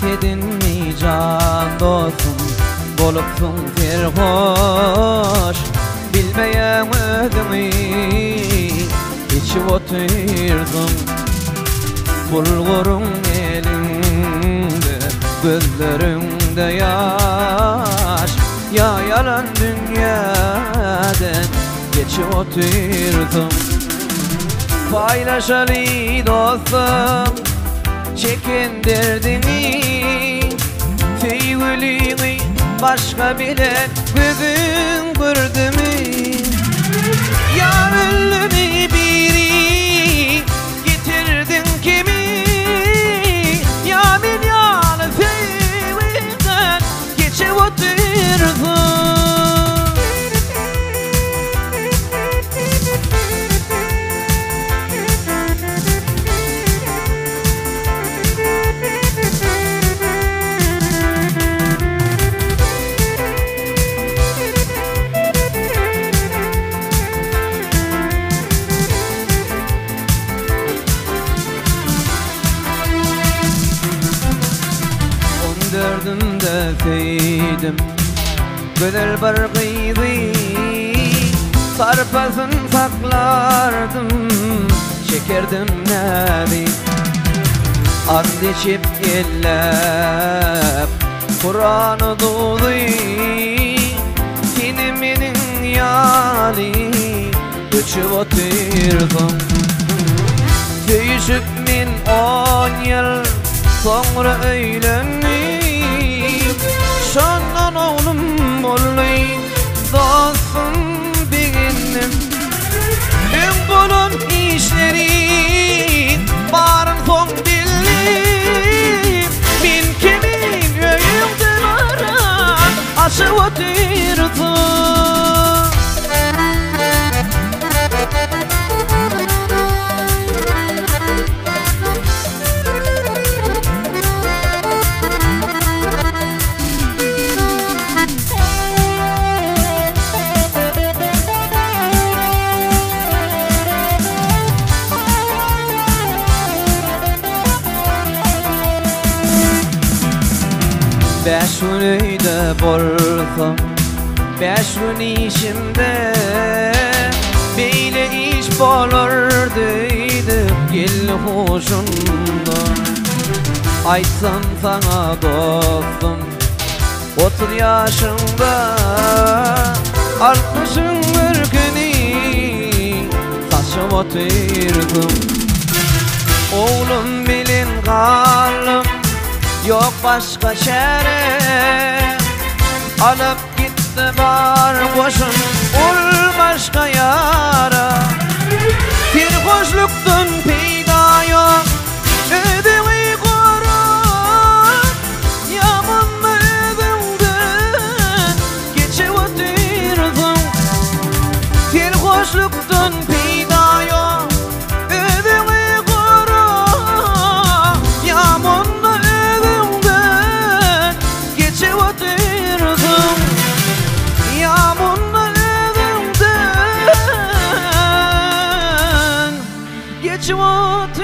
Edin mi can dostum, bolupsun terhoş. Bilmeyen ödümü içip oturdum. Bulgurun elinde, gözlerinde yaş. Ya yalan dünyadan geçip oturdum. Paylaşalı dostum, çekin derdini, feygülini başka bilen bugün gördü mü? Yar öldü biri, getirdin kimi? Ya milyon feygülden geçip oturdun. Dördümde feydim Göler bargıydı, sarpasın saklardım, çekerdim nebi. And içip ellep Kur'an'ı doğdu, kiniminin yali göçüp oturdum. Söyüşüp min 10 yıl sonra öğlendim. Şondan oğlum olayım, dostum benim. Ben bunun işleri barın son bildim. Bin kimin öyümden aran aşıp oturdum. Beş gün öyle bolsam, 5 gün işimde beyle iş bolurduydu gel hoşunda. Aytsam sana dostum, 30 yaşında 60'ın ırkını saçıp oturdum. Oğlum bilin kalım, yok başka çare. Alıp gitti bar koşun ul başka yara. Bir hoşluktun peyda yok, ödümü korup yamanla ödümden geçip oturdum. Bir hoşluktun peyda yok, ödümü korup yamanla geçip oturdum.